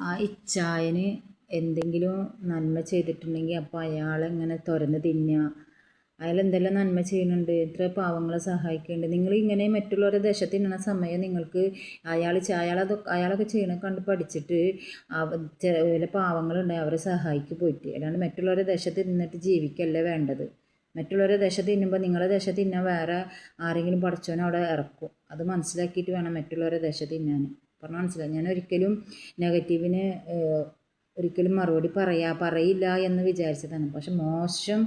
ആ ഇച്ചായന് എന്തെങ്കിലും നന്മ ചെയ്തിട്ടുണ്ടെങ്കിൽ അപ്പോൾ അയാളെങ്ങനെ തുറന്ന് തിന്നുക. അയാൾ എന്തെല്ലാം നന്മ ചെയ്യുന്നുണ്ട്, എത്ര പാവങ്ങളെ സഹായിക്കുന്നുണ്ട്. നിങ്ങളിങ്ങനെ മറ്റുള്ളവരുടെ ദശ തിന്നണ സമയം നിങ്ങൾക്ക് അയാളൊക്കെ ചെയ്യണ കണ്ട് പഠിച്ചിട്ട് ചില പാവങ്ങളുണ്ടായി അവരെ സഹായിക്ക് പോയിട്ട്. അല്ലാണ്ട് മറ്റുള്ളവരുടെ ദശ തിന്നിട്ട് ജീവിക്കല്ലേ വേണ്ടത്. മറ്റുള്ളവരുടെ ദശ തിന്നുമ്പോൾ നിങ്ങളുടെ ദശ തിന്നാൻ വേറെ ആരെങ്കിലും പഠിച്ചവനെ അവിടെ ഇറക്കും. അത് മനസ്സിലാക്കിയിട്ട് വേണം മറ്റുള്ളവരുടെ ദശ തിന്നാൻ. പറഞ്ഞാൽ മനസ്സിലായി. ഞാൻ ഒരിക്കലും നെഗറ്റീവിന് ഒരിക്കലും മറുപടി പറയില്ല എന്ന് വിചാരിച്ചതാണ്. പക്ഷെ മോശം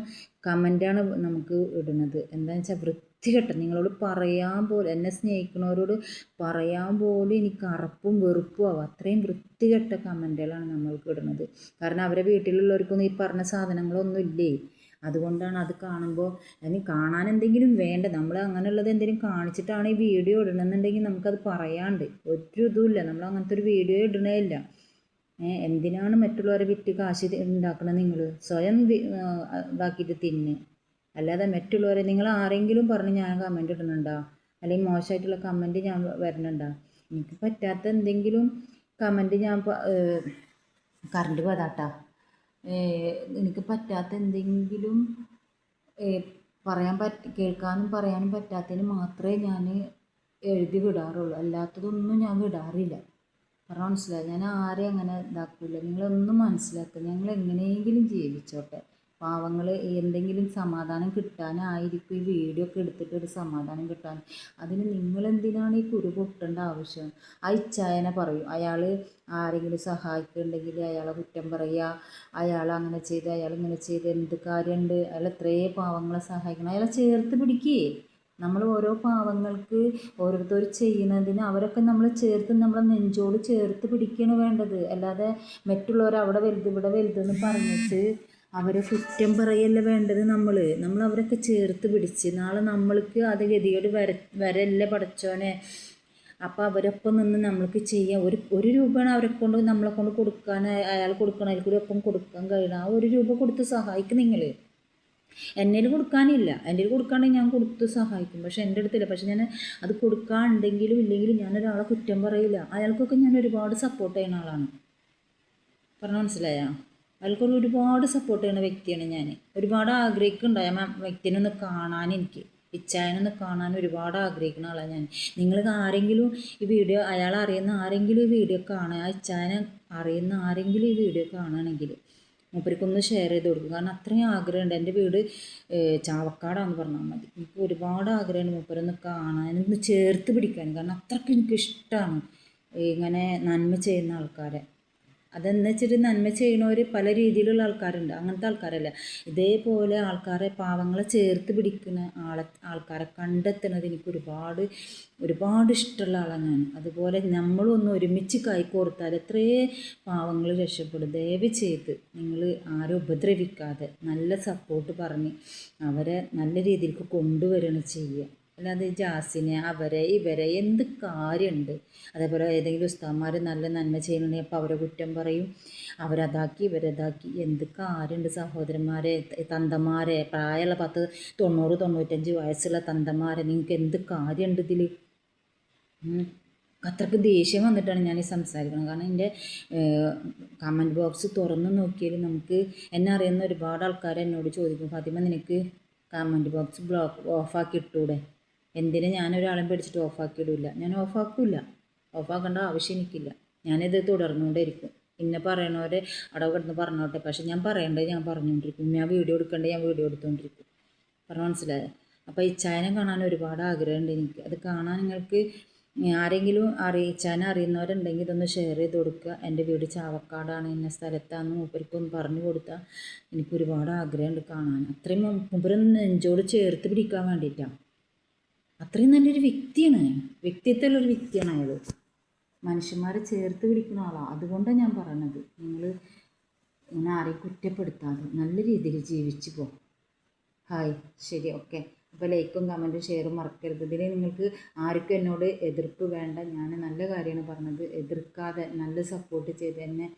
കമൻ്റാണ് നമുക്ക് ഇടുന്നത്. എന്താണെന്ന് വെച്ചാൽ വൃത്തികെട്ട, നിങ്ങളോട് പറയാൻ പോലും, എന്നെ സ്നേഹിക്കുന്നവരോട് പറയാൻ പോലും എനിക്ക് അറപ്പും വെറുപ്പും ആവും. അത്രയും വൃത്തികെട്ട കമൻറ്റുകളാണ് നമ്മൾക്ക് ഇടുന്നത്. കാരണം അവരെ വീട്ടിലുള്ളവർക്കൊന്നും ഈ പറഞ്ഞ സാധനങ്ങളൊന്നും ഇല്ലേ. അതുകൊണ്ടാണ് അത് കാണുമ്പോൾ അതിന് കാണാൻ എന്തെങ്കിലും വേണ്ട. നമ്മൾ അങ്ങനെയുള്ളത് എന്തെങ്കിലും കാണിച്ചിട്ടാണ് ഈ വീഡിയോ ഇടണമെന്നുണ്ടെങ്കിൽ നമുക്കത് പറയാണ്ട് ഒരു ഇതുമില്ല. നമ്മൾ അങ്ങനത്തെ ഒരു വീഡിയോ ഇടണേ ഇല്ല. എന്തിനാണ് മറ്റുള്ളവരെ വിറ്റ് കാശ് ഉണ്ടാക്കുന്നത്? നിങ്ങൾ സ്വയം ഇതാക്കിയിട്ട് തിന്ന്. അല്ലാതെ മറ്റുള്ളവരെ നിങ്ങൾ ആരെങ്കിലും പറഞ്ഞ് ഞാൻ കമൻറ്റ് ഇടുന്നുണ്ടോ, അല്ലെങ്കിൽ മോശമായിട്ടുള്ള കമൻറ്റ് ഞാൻ വരണുണ്ടോ? എനിക്ക് പറ്റാത്ത എന്തെങ്കിലും കമൻറ്റ് ഞാൻ കറണ്ട് പോയതാട്ടാ. എനിക്ക് പറ്റാത്ത എന്തെങ്കിലും കേൾക്കാനും പറയാനും പറ്റാത്തതിന് മാത്രമേ ഞാൻ എഴുതി വിടാറുള്ളൂ. അല്ലാത്തതൊന്നും ഞാൻ വിടാറില്ല. പറഞ്ഞാൽ മനസ്സിലായി. ഞാൻ ആരെയും അങ്ങനെ ഇതാക്കില്ല. നിങ്ങളൊന്നും മനസ്സിലാക്കുക. ഞങ്ങൾ എങ്ങനെയെങ്കിലും ജീവിച്ചോട്ടെ. പാവങ്ങൾ എന്തെങ്കിലും സമാധാനം കിട്ടാനായിരിക്കും ഈ വീഡിയോ ഒക്കെ എടുത്തിട്ട് ഒരു സമാധാനം കിട്ടാൻ. അതിന് നിങ്ങളെന്തിനാണ് ഈ കുരു പൊട്ടേണ്ട ആവശ്യം? ആ ഇച്ചായനെ പറയും, അയാൾ ആരെങ്കിലും സഹായിക്കുന്നുണ്ടെങ്കിൽ അയാളെ കുറ്റം പറയുക, അയാൾ അങ്ങനെ ചെയ്ത് അയാൾ ഇങ്ങനെ ചെയ്ത് എന്ത് കാര്യമുണ്ട്? അയാൾ എത്രയേ പാവങ്ങളെ സഹായിക്കണം. അയാളെ ചേർത്ത് പിടിക്കേ. നമ്മൾ ഓരോ പാവങ്ങൾക്ക് ഓരോരുത്തർ ചെയ്യുന്നതിന് അവരൊക്കെ നമ്മൾ ചേർത്ത് നമ്മളെ നെഞ്ചോട് ചേർത്ത് പിടിക്കുകയാണ് വേണ്ടത്. അല്ലാതെ മറ്റുള്ളവർ അവിടെ വലുത് ഇവിടെ വലുതെന്ന് പറഞ്ഞിട്ട് അവരെ കുറ്റം പറയല്ല വേണ്ടത്. നമ്മൾ അവരൊക്കെ ചേർത്ത് പിടിച്ച് നാളെ നമ്മൾക്ക് അത് ഗതികേട് വരല്ലേ പടച്ചോനെ. അപ്പോൾ അവരൊപ്പം നിന്ന് നമ്മൾക്ക് ചെയ്യാം. ഒരു രൂപയാണ് അവരെ കൊണ്ട് നമ്മളെ കൊണ്ട് കൊടുക്കാൻ, അയാൾ കൊടുക്കണം, അതിൽ കൂടി ഒപ്പം കൊടുക്കാൻ കഴിയണം. ആ 1 രൂപ കൊടുത്ത് സഹായിക്കും നിങ്ങൾ. എൻ്റെ കൊടുക്കാനില്ല, എൻ്റെ കൊടുക്കാണ്ടെങ്കിൽ ഞാൻ കൊടുത്ത് സഹായിക്കും. പക്ഷെ എൻ്റെ അടുത്തില്ല. പക്ഷെ ഞാൻ അത് കൊടുക്കാനുണ്ടെങ്കിലും ഇല്ലെങ്കിലും ഞാനൊരാളെ കുറ്റം പറയില്ല. അയാൾക്കൊക്കെ ഞാൻ ഒരുപാട് സപ്പോർട്ട് ചെയ്യുന്ന ആളാണ്. പറഞ്ഞാൽ മനസ്സിലായോ? അയാൾക്കൊരു ഒരുപാട് സപ്പോർട്ട് ചെയ്യുന്ന വ്യക്തിയാണ് ഞാൻ. ഒരുപാട് ആഗ്രഹിക്കുന്നുണ്ടായ വ്യക്തിനൊന്ന് കാണാൻ, എനിക്ക് ഇച്ചായനൊന്ന് കാണാൻ ഒരുപാട് ആഗ്രഹിക്കുന്ന ആളാണ് ഞാൻ. നിങ്ങൾ ആരെങ്കിലും ഈ വീഡിയോ, അയാൾ അറിയുന്ന ആരെങ്കിലും ഈ വീഡിയോ കാണുക, ആ ഇച്ചായനെ അറിയുന്ന ആരെങ്കിലും ഈ വീഡിയോ കാണുകയാണെങ്കിൽ മൂപ്പർക്കൊന്ന് ഷെയർ ചെയ്ത് കൊടുക്കും. കാരണം അത്രയും ആഗ്രഹമുണ്ട്. എൻ്റെ വീട് ചാവക്കാടാന്ന് പറഞ്ഞാൽ മതി. എനിക്ക് ഒരുപാട് ആഗ്രഹമുണ്ട് മൂപ്പരൊന്ന് കാണാൻ, ഒന്ന് ചേർത്ത് പിടിക്കാൻ. കാരണം അത്രയ്ക്ക് എനിക്കിഷ്ടമാണ് ഇങ്ങനെ നന്മ ചെയ്യുന്ന ആൾക്കാരെ. അതെന്ന് വെച്ചിട്ട് നന്മ ചെയ്യുന്നവർ പല രീതിയിലുള്ള ആൾക്കാരുണ്ട്. അങ്ങനത്തെ ആൾക്കാരല്ല, ഇതേപോലെ ആൾക്കാരെ, പാവങ്ങളെ ചേർത്ത് പിടിക്കുന്ന ആൾക്കാരെ കണ്ടെത്തുന്നത് എനിക്ക് ഒരുപാട് ഇഷ്ടമുള്ള ആളാണ് ഞാൻ. അതുപോലെ നമ്മളൊന്ന് ഒരുമിച്ച് കൈകോർത്താൽ എത്രയേ പാവങ്ങൾ രക്ഷപ്പെടും. ദയവ് ചെയ്ത് നിങ്ങൾ ആരും ഉപദ്രവിക്കാതെ നല്ല സപ്പോർട്ട് പറഞ്ഞ് അവരെ നല്ല രീതിയിലേക്ക് കൊണ്ടുവരികയാണ് ചെയ്യുക. അല്ലാതെ ജാസിനെ അവരെ ഇവരെ എന്ത് കാര്യമുണ്ട്? അതേപോലെ ഏതെങ്കിലും ഉസ്താദ്മാർ നല്ല നന്മ ചെയ്യുന്നുണ്ടെങ്കിൽ അപ്പോൾ അവരെ കുറ്റം പറയും, അവരതാക്കി ഇവരതാക്കി. എന്ത് കാര്യമുണ്ട് സഹോദരന്മാരെ, തന്തമാരെ, പ്രായമുള്ള 10, 90, 95 വയസ്സുള്ള തന്തമാരെ, നിങ്ങൾക്ക് എന്ത് കാര്യമുണ്ട് ഇതിൽ? അത്രയ്ക്ക് ദേഷ്യം വന്നിട്ടാണ് ഞാൻ ഈ സംസാരിക്കുന്നത്. കാരണം എൻ്റെ കമൻറ്റ് ബോക്സ് തുറന്ന് നോക്കിയാൽ നമുക്ക് എന്നെ അറിയുന്ന ഒരുപാട് ആൾക്കാർ എന്നോട് ചോദിക്കും, ഫാത്തിമ നിനക്ക് കമൻറ്റ് ബോക്സ് ഓഫാക്കി ഇട്ടൂടെ? എന്തിനു ഞാനൊരാളെ പേടിച്ചിട്ട് ഓഫാക്കി ഇടില്ല. ഞാൻ ഓഫാക്കേണ്ട ആവശ്യം എനിക്കില്ല. ഞാനിത് തുടർന്നുകൊണ്ടേയിരിക്കും. പിന്നെ പറയണവരെ അവിടെ കിടന്ന് പറഞ്ഞോട്ടെ. പക്ഷെ ഞാൻ പറയേണ്ടത് ഞാൻ പറഞ്ഞുകൊണ്ടിരിക്കും. ഞാൻ വീഡിയോ എടുക്കേണ്ടത് ഞാൻ വീഡിയോ എടുത്തുകൊണ്ടിരിക്കും. പറഞ്ഞാൽ മനസ്സിലായോ? അപ്പോൾ ഇച്ചായനെ കാണാൻ ഒരുപാട് ആഗ്രഹമുണ്ട് എനിക്ക്. അത് കാണാൻ നിങ്ങൾക്ക് ആരെങ്കിലും ഇച്ചായനെ അറിയുന്നവരുണ്ടെങ്കിൽ ഇതൊന്ന് ഷെയർ ചെയ്ത് കൊടുക്കുക. എൻ്റെ വീട് ചാവക്കാടാണ്, ഇന്ന സ്ഥലത്താണെന്ന് മൂപ്പർക്കൊന്ന് പറഞ്ഞു കൊടുത്താൽ എനിക്ക് ഒരുപാട് ആഗ്രഹമുണ്ട് കാണാൻ. അത്രയും മൂപ്പരൊന്ന് നെഞ്ചോട് ചേർത്ത് പിടിക്കാൻ വേണ്ടിയിട്ടാണ്. അത്രയും നല്ലൊരു വ്യക്തിയാണ്, വ്യക്തിത്വമുള്ളൊരു വ്യക്തിയാണ് അയാൾ. മനുഷ്യന്മാരെ ചേർത്ത് പിടിക്കുന്ന ആളാണ്. അതുകൊണ്ടാണ് ഞാൻ പറയണത്, നിങ്ങൾ ഇങ്ങനെ ആരെയും കുറ്റപ്പെടുത്താതെ നല്ല രീതിയിൽ ജീവിച്ചു പോകും. ഹായ്, ശരി, ഓക്കെ. അപ്പോൾ ലൈക്കും കമൻറ്റും ഷെയറും മറക്കരുത്. ഇതിൽ നിങ്ങൾക്ക് ആർക്കും എന്നോട് എതിർപ്പ് വേണ്ട. ഞാൻ നല്ല കാര്യമാണ് പറഞ്ഞത്. എതിർക്കാതെ നല്ല സപ്പോർട്ട് ചെയ്ത് എന്നെ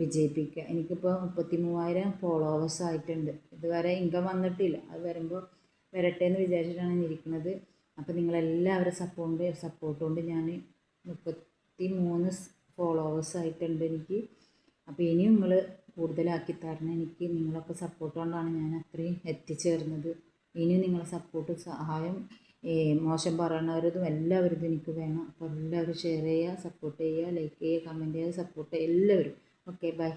വിജയിപ്പിക്കുക. എനിക്കിപ്പോൾ 33,000 ഫോളോവേഴ്സ് ആയിട്ടുണ്ട്. ഇതുവരെ ഇൻകം വന്നിട്ടില്ല. അത് വരുമ്പോൾ വരട്ടെ എന്ന് വിചാരിച്ചിട്ടാണ് ഞാൻ ഇരിക്കുന്നത്. അപ്പോൾ നിങ്ങളെല്ലാവരും സപ്പോർട്ട് കൊണ്ട് ഞാൻ 33 ഫോളോവേഴ്സ് ആയിട്ടുണ്ട് എനിക്ക്. അപ്പോൾ ഇനിയും നിങ്ങൾ കൂടുതലാക്കി തരണം. എനിക്ക് നിങ്ങളൊക്കെ സപ്പോർട്ട് കൊണ്ടാണ് ഞാൻ അത്രയും എത്തിച്ചേർന്നത്. ഇനിയും നിങ്ങളെ സപ്പോർട്ട് സഹായം മോശം പറയണവരതും എല്ലാവരും എനിക്ക് വേണം. അപ്പോൾ എല്ലാവരും ഷെയർ ചെയ്യുക, സപ്പോർട്ട് ചെയ്യുക, ലൈക്ക് ചെയ്യുക, കമൻറ്റ് ചെയ്യുക, സപ്പോർട്ട് ചെയ്യുക എല്ലാവരും. Okay bye.